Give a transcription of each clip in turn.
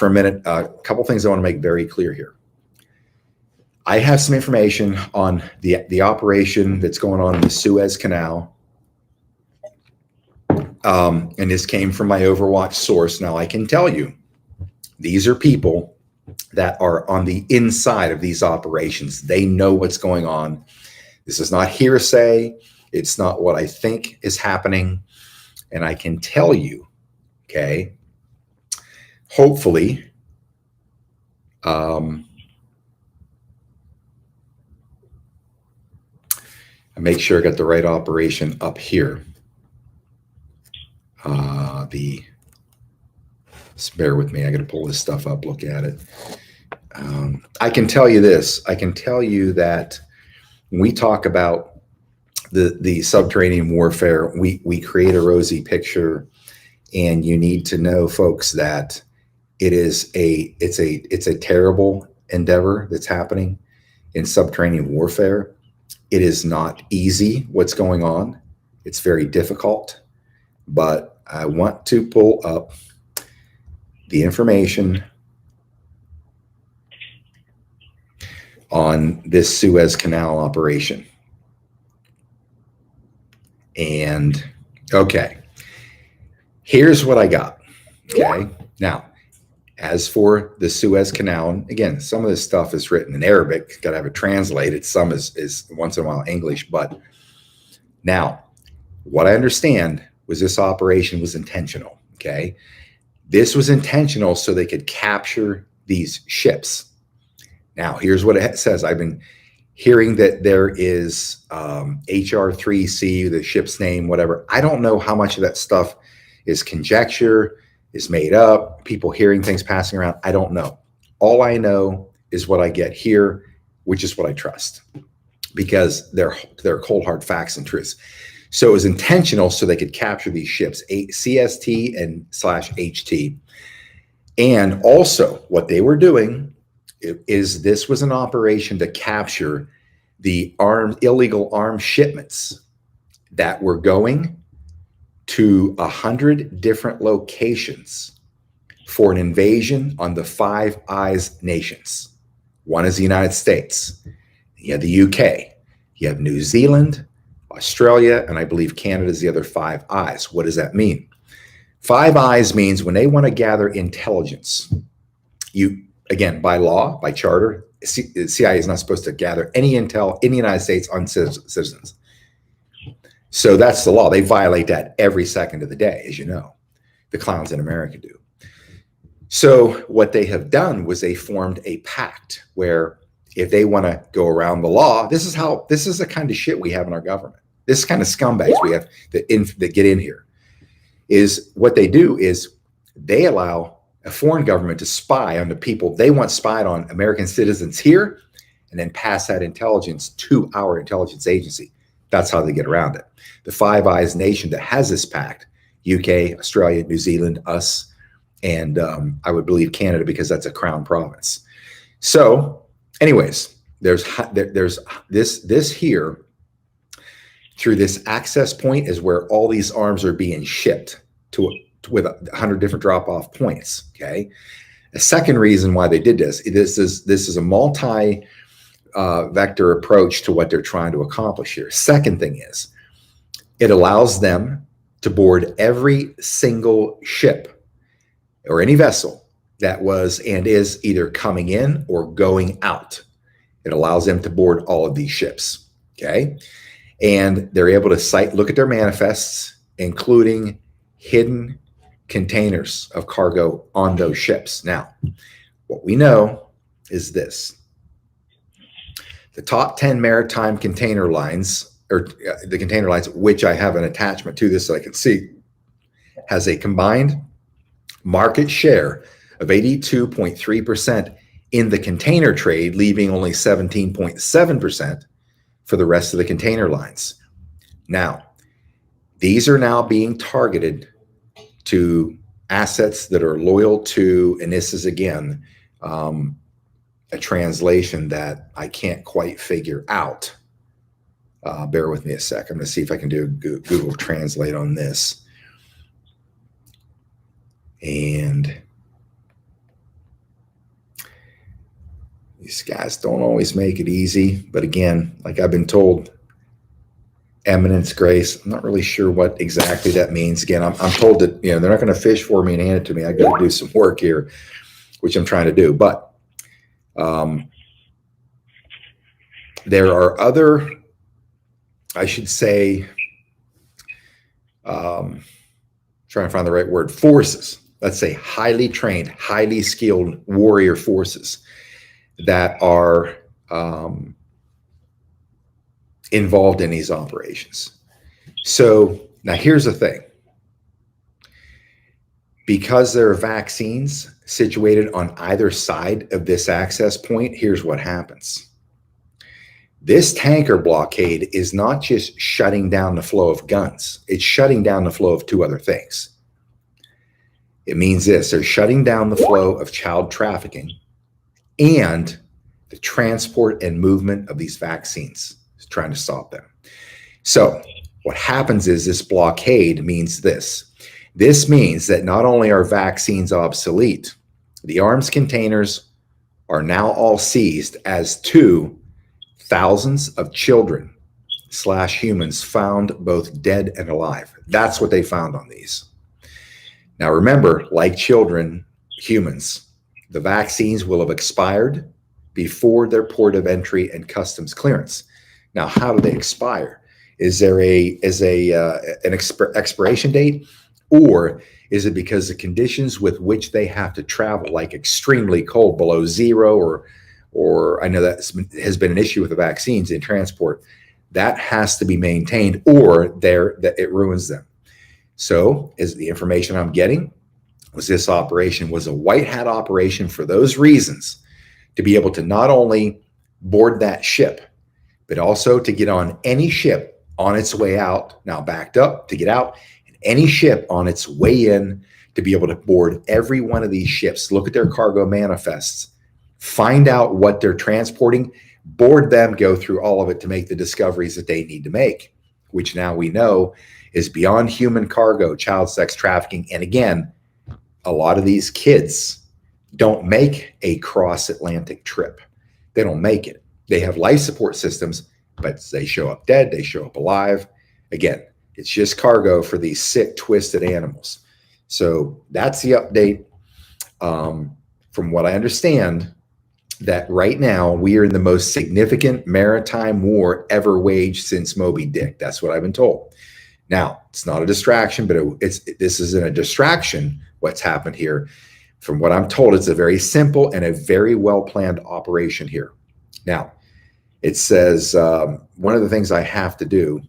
for a minute. A couple things I want to make very clear here. I have some information on the operation that's going on in the Suez Canal. And this came from my Overwatch source. Now, I can tell you, these are people that are on the inside of these operations. They know what's going on. This is not hearsay. It's not what I think is happening. And I can tell you, okay, hopefully, I make sure I got the right operation up here. Just bear with me. I got to pull this stuff up, look at it. I can tell you this. I can tell you that when we talk about the subterranean warfare, we create a rosy picture, and you need to know, folks, that it's a terrible endeavor that's happening in subterranean warfare. It is not easy what's going on. It's very difficult, but I want to pull up the information on this Suez Canal operation. And okay, here's what I got. Okay, now, as for the Suez Canal, again, some of this stuff is written in Arabic, got to have it translated. Some is once in a while English, but now what I understand was this operation was intentional. Okay, this was intentional so they could capture these ships. Now, here's what it says. I've been hearing that there is HR3C, the ship's name, whatever. I don't know how much of that stuff is conjecture, is made up, people hearing things passing around. I don't know. All I know is what I get here, which is what I trust, because they're cold hard facts and truths. So it was intentional so they could capture these ships, CST and /HT. And also what they were doing is this was an operation to capture the illegal arms shipments that were going to 100 different locations for an invasion on the Five Eyes nations. One is the United States. You have the UK. You have New Zealand, Australia, and I believe Canada is the other Five Eyes. What does that mean? Five Eyes means when they want to gather intelligence, again, by law, by charter, CIA is not supposed to gather any intel in the United States on citizens. So that's the law. They violate that every second of the day, as you know. The clowns in America do. So what they have done was they formed a pact where if they want to go around the law, this is the kind of shit we have in our government. This kind of scumbags we have that get in here. Is what they do is they allow a foreign government to spy on the people they want spied on, American citizens here, and then pass that intelligence to our intelligence agency. That's how they get around it. The Five Eyes nation that has this pact, UK, Australia, New Zealand, us, and I would believe Canada, because that's a crown province. So anyways, there's this here, through this access point is where all these arms are being shipped with 100 different drop-off points. Okay. A second reason why they did this is a multi vector approach to what they're trying to accomplish here. Second thing is it allows them to board every single ship or any vessel that was and is either coming in or going out. It allows them to board all of these ships. Okay. And they're able to look at their manifests, including hidden containers of cargo on those ships. Now, what we know is this. The top 10 maritime container lines, or the container lines, which I have an attachment to this so I can see, has a combined market share of 82.3% in the container trade, leaving only 17.7% for the rest of the container lines. Now, these are now being targeted to assets that are loyal to, and this is again, a translation that I can't quite figure out. Bear with me a sec. I'm going to see if I can do a Google Translate on this. And These guys don't always make it easy. But again, like I've been told, eminence grace. I'm not really sure what exactly that means. Again, I'm told that, they're not going to fish for me and hand it to me. I got to do some work here, which I'm trying to do. But there are other, I should say, trying to find the right word, forces. Let's say highly trained, highly skilled warrior forces that are involved in these operations. So now here's the thing. Because there are vaccines situated on either side of this access point, here's what happens. This tanker blockade is not just shutting down the flow of guns. It's shutting down the flow of two other things. It means this: they're shutting down the flow of child trafficking and the transport and movement of these vaccines. It's trying to stop them. So what happens is this blockade means this. This means that not only are vaccines obsolete, the arms containers are now all seized, as too thousands of children / humans found both dead and alive. That's what they found on these. Now remember, like children, humans, the vaccines will have expired before their port of entry and customs clearance. Now, how do they expire? Is there an expiration date, or is it because the conditions with which they have to travel, like extremely cold, below zero, or I know that has been an issue with the vaccines in transport, that has to be maintained, or that it ruins them. So, is the information I'm getting was this operation was a white hat operation for those reasons, to be able to not only board that ship, but also to get on any ship on its way out, now backed up to get out, and any ship on its way in, to be able to board every one of these ships, look at their cargo manifests, find out what they're transporting, board them, go through all of it to make the discoveries that they need to make, which now we know is beyond human cargo, child sex trafficking. And again, a lot of these kids don't make a cross-Atlantic trip. They don't make it. They have life support systems, but they show up dead, they show up alive. Again, it's just cargo for these sick, twisted animals. So that's the update. From what I understand, that right now we are in the most significant maritime war ever waged since Moby Dick. That's what I've been told. Now, it's not a distraction, but this isn't a distraction, what's happened here. From what I'm told, it's a very simple and a very well-planned operation here. Now, it says one of the things I have to do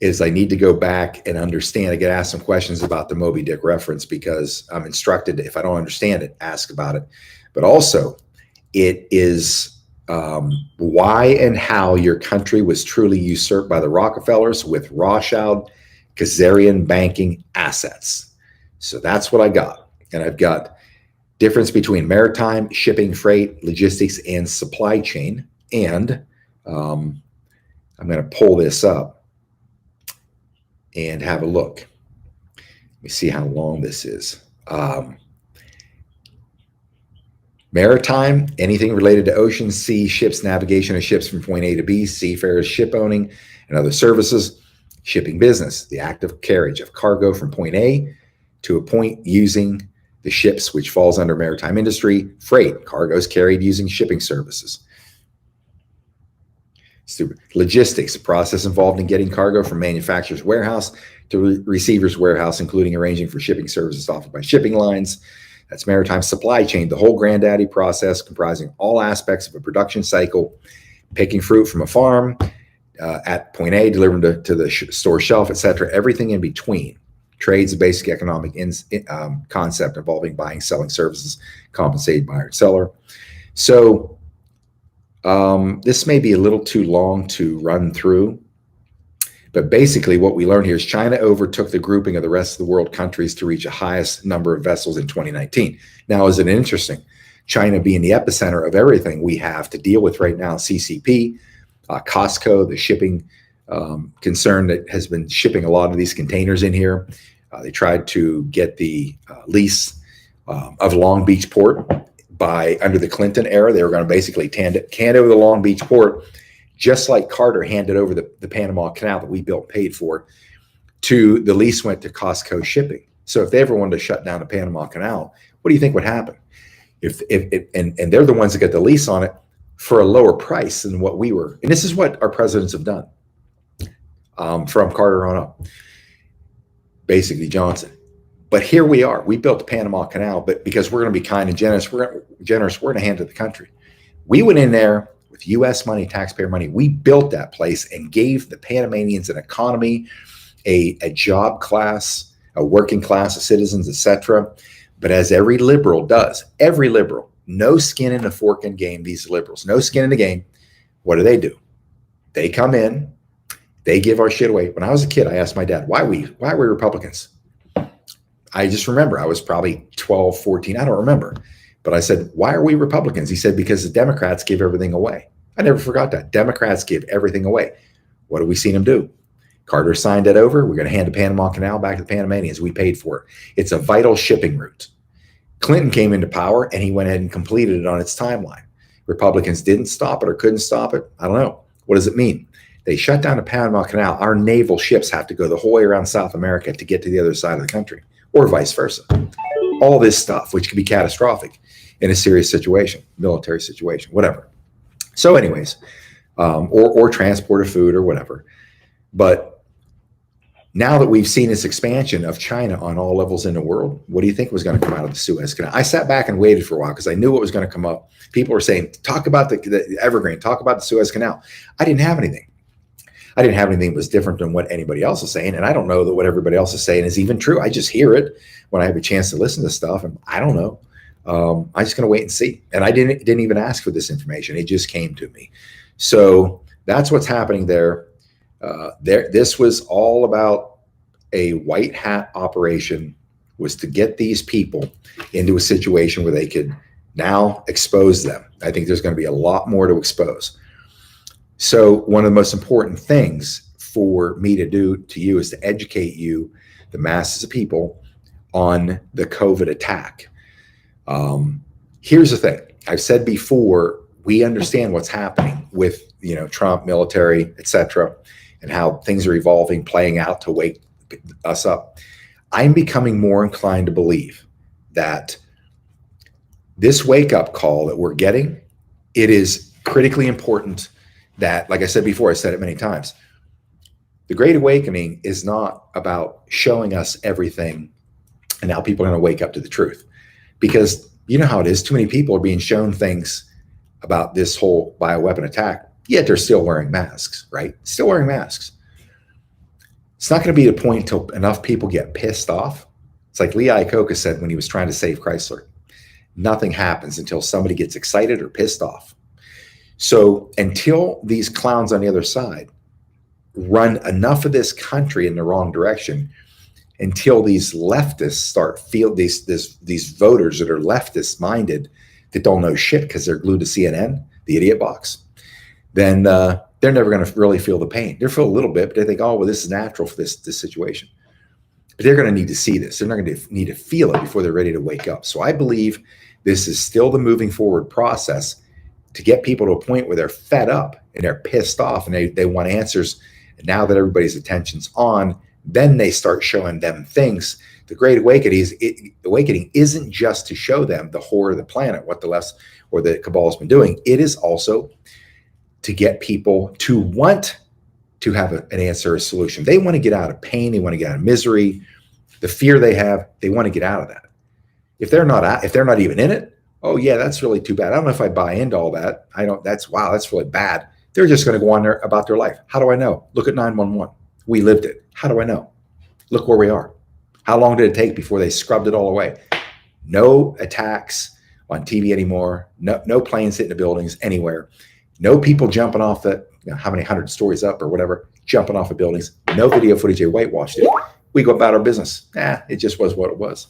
is I need to go back and understand. I get asked some questions about the Moby Dick reference, because I'm instructed, if I don't understand it, ask about it. But also, it is why and how your country was truly usurped by the Rockefellers with Rothschild Khazarian banking assets. So that's what I got. And I've got difference between maritime, shipping, freight, logistics, and supply chain. And I'm going to pull this up and have a look. Let me see how long this is. Maritime, anything related to ocean, sea, ships, navigation of ships from point A to B, seafarers, ship owning, and other services. Shipping business, the active carriage of cargo from point A to a point using the ships, which falls under maritime industry. Freight, cargoes carried using shipping services. Logistics, a process involved in getting cargo from manufacturer's warehouse to receiver's warehouse, including arranging for shipping services offered by shipping lines. That's maritime. Supply chain, the whole granddaddy process comprising all aspects of a production cycle, picking fruit from a farm at point A, delivering to the store shelf, etc. Everything in between. Trade's a basic economic concept involving buying, selling services, compensated buyer and seller. So this may be a little too long to run through, but basically what we learned here is China overtook the grouping of the rest of the world countries to reach a highest number of vessels in 2019. Now, is it interesting? China being the epicenter of everything we have to deal with right now, CCP, Costco, the shipping concern that has been shipping a lot of these containers in here. They tried to get the lease of Long Beach Port, under the Clinton era, they were going to basically hand over the Long Beach port, just like Carter handed over the Panama Canal that we built and paid for, to the lease went to Costco shipping. So if they ever wanted to shut down the Panama Canal, what do you think would happen? And they're the ones that got the lease on it for a lower price than what we were. And this is what our presidents have done, from Carter on up, basically Johnson. But here we are. We built the Panama Canal, but because we're going to be kind and generous, we're going to hand it to the country. We went in there with U.S. money, taxpayer money. We built that place and gave the Panamanians an economy, a job class, a working class of citizens, etc. But as every liberal does, every liberal, no skin in the fork in game, these liberals, no skin in the game, what do? They come in, they give our shit away. When I was a kid, I asked my dad, why are we Republicans? I just remember I was probably 12, 14, I don't remember. But I said, why are we Republicans? He said, because the Democrats give everything away. I never forgot that. Democrats give everything away. What have we seen them do? Carter signed it over. We're going to hand the Panama Canal back to the Panamanians. We paid for it. It's a vital shipping route. Clinton came into power and he went ahead and completed it on its timeline. Republicans didn't stop it or couldn't stop it. I don't know. What does it mean? They shut down the Panama Canal. Our naval ships have to go the whole way around South America to get to the other side of the country, or vice versa. All this stuff, which could be catastrophic in a serious situation, military situation, whatever. So anyways, or transport of food or whatever. But now that we've seen this expansion of China on all levels in the world, what do you think was going to come out of the Suez Canal? I sat back and waited for a while because I knew what was going to come up. People were saying, talk about the Evergreen, talk about the Suez Canal. I didn't have anything. I didn't have anything that was different than what anybody else is saying. And I don't know that what everybody else is saying is even true. I just hear it when I have a chance to listen to stuff. And I don't know. I'm just going to wait and see. And I didn't even ask for this information. It just came to me. So that's what's happening there. This was all about a white hat operation, was to get these people into a situation where they could now expose them. I think there's going to be a lot more to expose. So one of the most important things for me to do to you is to educate you, the masses of people, on the COVID attack. Here's the thing. I've said before, we understand what's happening with, Trump, military, etc., and how things are evolving, playing out to wake us up. I'm becoming more inclined to believe that this wake-up call that we're getting, it is critically important that, like I said before, I said it many times, the Great Awakening is not about showing us everything and now people are going to wake up to the truth. Because you know how it is, too many people are being shown things about this whole bioweapon attack, yet they're still wearing masks, right? Still wearing masks. It's not going to be the point until enough people get pissed off. It's like Lee Iacocca said when he was trying to save Chrysler. Nothing happens until somebody gets excited or pissed off. So until these clowns on the other side run enough of this country in the wrong direction, until these leftists start feel these voters that are leftist minded that don't know shit because they're glued to CNN, the idiot box, then they're never going to really feel the pain. They'll feel a little bit, but they think, oh, well, this is natural for this situation. But they're going to need to see this. They're not going to need to feel it before they're ready to wake up. So I believe this is still the moving forward process to get people to a point where they're fed up and they're pissed off and they want answers. And now that everybody's attention's on, then they start showing them things. The Great Awakening isn't just to show them the horror of the planet, what the left or the cabal has been doing. It is also to get people to want to have an answer, a solution. They want to get out of pain. They want to get out of misery. The fear they have, they want to get out of that. If they're not even in it, oh yeah, that's really too bad. I don't know if I buy into all that. That's really bad. They're just going to go on there about their life. How do I know? Look at 911. We lived it. How do I know? Look where we are. How long did it take before they scrubbed it all away? No attacks on TV anymore. No planes hitting the buildings anywhere. No people jumping off how many 100 stories up or whatever, jumping off of buildings. No video footage. They whitewashed it. We go about our business. It just was what it was.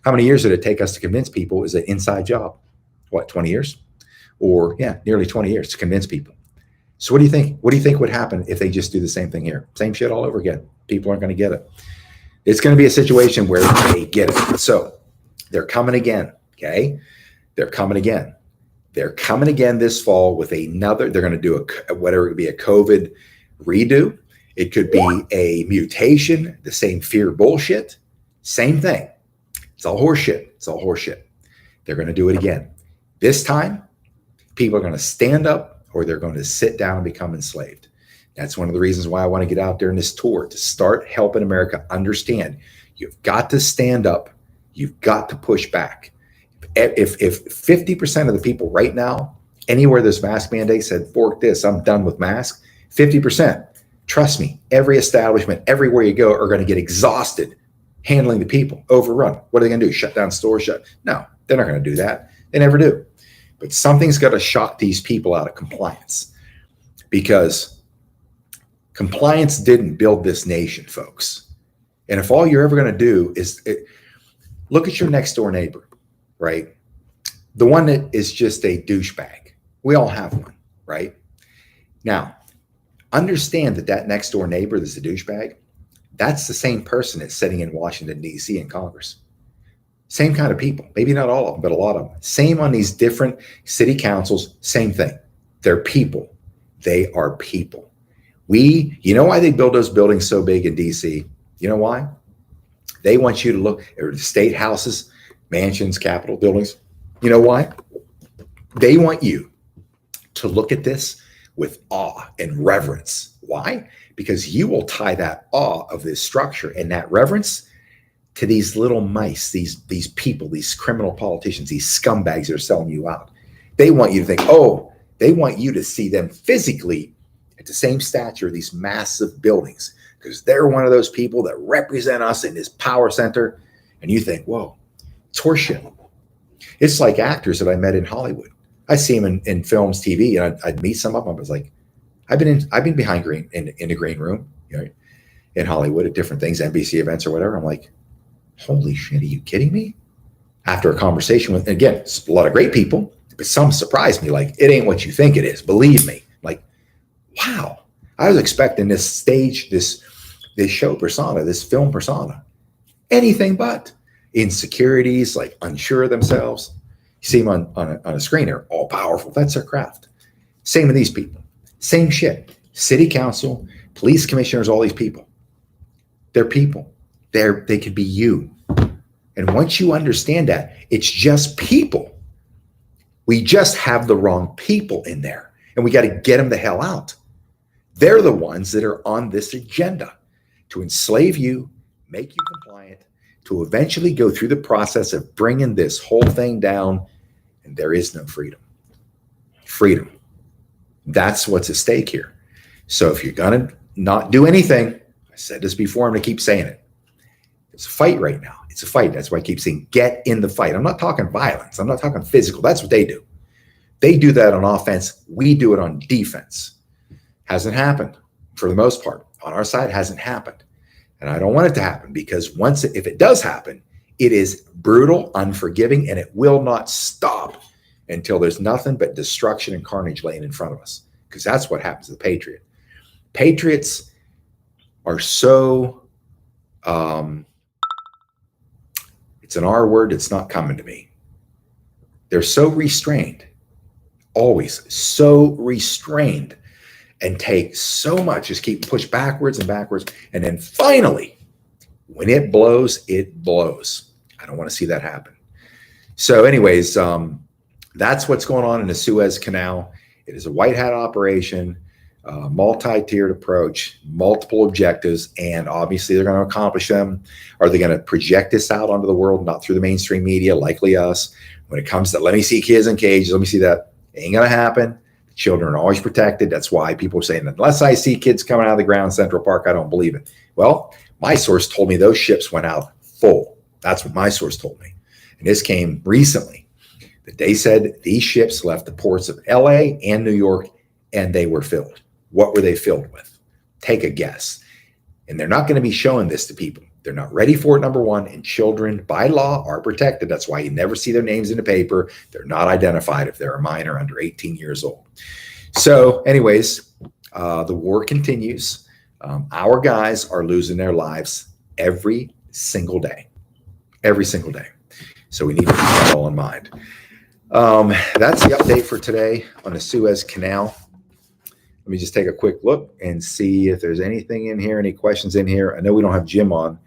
How many years did it take us to convince people it was an inside job? What, 20 years? Or nearly 20 years to convince people. So what do you think? What do you think would happen if they just do the same thing here? Same shit all over again. People aren't going to get it. It's going to be a situation where they get it. So they're coming again. Okay. They're coming again. They're coming again this fall with another. They're going to do whatever it could be, a COVID redo. It could be a mutation, the same fear bullshit, same thing. It's all horseshit. It's all horseshit. They're going to do it again. This time, people are going to stand up or they're going to sit down and become enslaved. That's one of the reasons why I want to get out there in this tour, to start helping America understand. You've got to stand up. You've got to push back. If 50% of the people right now, anywhere this mask mandate said, fork this, I'm done with masks, 50%, trust me, every establishment, everywhere you go, are going to get exhausted handling the people, overrun. What are they going to do? Shut down stores? No, they're not going to do that. They never do. But something's got to shock these people out of compliance, because compliance didn't build this nation, folks. And if all you're ever going to do is look at your next door neighbor, right? The one that is just a douchebag. We all have one, right? Now, understand that next door neighbor that's a douchebag, that's the same person that's sitting in Washington, D.C. in Congress. Same kind of people. Maybe not all of them, but a lot of them. Same on these different city councils, same thing. They're people. They are people. You know why they build those buildings so big in D.C.? You know why? They want you to look at state houses, mansions, Capitol buildings. You know why? They want you to look at this with awe and reverence. Why? Because you will tie that awe of this structure and that reverence to these little mice, these people, these criminal politicians, these scumbags that are selling you out. They want you to think, they want you to see them physically at the same stature of these massive buildings, because they're one of those people that represent us in this power center. And you think, whoa, it's horseshit. It's like actors that I met in Hollywood. I see them in films, TV, and I'd meet some of them. I was like, I've been behind in the green room, in Hollywood at different things, NBC events or whatever. I'm like, holy shit, are you kidding me? After a conversation with, again, a lot of great people, but some surprised me. Like, it ain't what you think it is. Believe me. Like, wow. I was expecting this stage, this show persona, this film persona, anything but. Insecurities, like unsure of themselves. You see them on a screen, they're all powerful. That's their craft. Same with these people. Same shit. City council, police commissioners, all these people. They're people. They could be you. And once you understand that, it's just people. We just have the wrong people in there, and we got to get them the hell out. They're the ones that are on this agenda to enslave you, make you compliant, to eventually go through the process of bringing this whole thing down, and there is no freedom. Freedom. That's what's at stake here. So if you're going to not do anything, I said this before, I'm going to keep saying it. It's a fight right now. It's a fight. That's why I keep saying get in the fight. I'm not talking violence. I'm not talking physical. That's what they do. They do that on offense. We do it on defense. Hasn't happened for the most part. On our side, hasn't happened. And I don't want it to happen, because if it does happen, it is brutal, unforgiving, and it will not stop until there's nothing but destruction and carnage laying in front of us, because that's what happens to the Patriot. Patriots are so, it's an R word, it's not coming to me. They're so restrained, always so restrained, and take so much, just keep pushed backwards and backwards. And then finally, when it blows, it blows. I don't want to see that happen. So anyways, that's what's going on in the Suez Canal. It is a white hat operation, multi-tiered approach, multiple objectives, and obviously they're going to accomplish them. Are they going to project this out onto the world, not through the mainstream media, likely us? When it comes to, let me see kids in cages, let me see that, it ain't going to happen. Children are always protected. That's why people are saying that unless I see kids coming out of the ground in Central Park, I don't believe it. Well, my source told me those ships went out full. That's what my source told me. And this came recently, that they said these ships left the ports of LA and New York, and they were filled. What were they filled with? Take a guess. And they're not going to be showing this to people. They're not ready for it, number one, and children by law are protected. That's why you never see their names in the paper. They're not identified if they're a minor under 18 years old. So anyways, the war continues. Our guys are losing their lives every single day. Every single day. So we need to keep that all in mind. That's the update for today on the Suez Canal. Let me just take a quick look and see if there's anything in here, any questions in here. I know we don't have Jim on.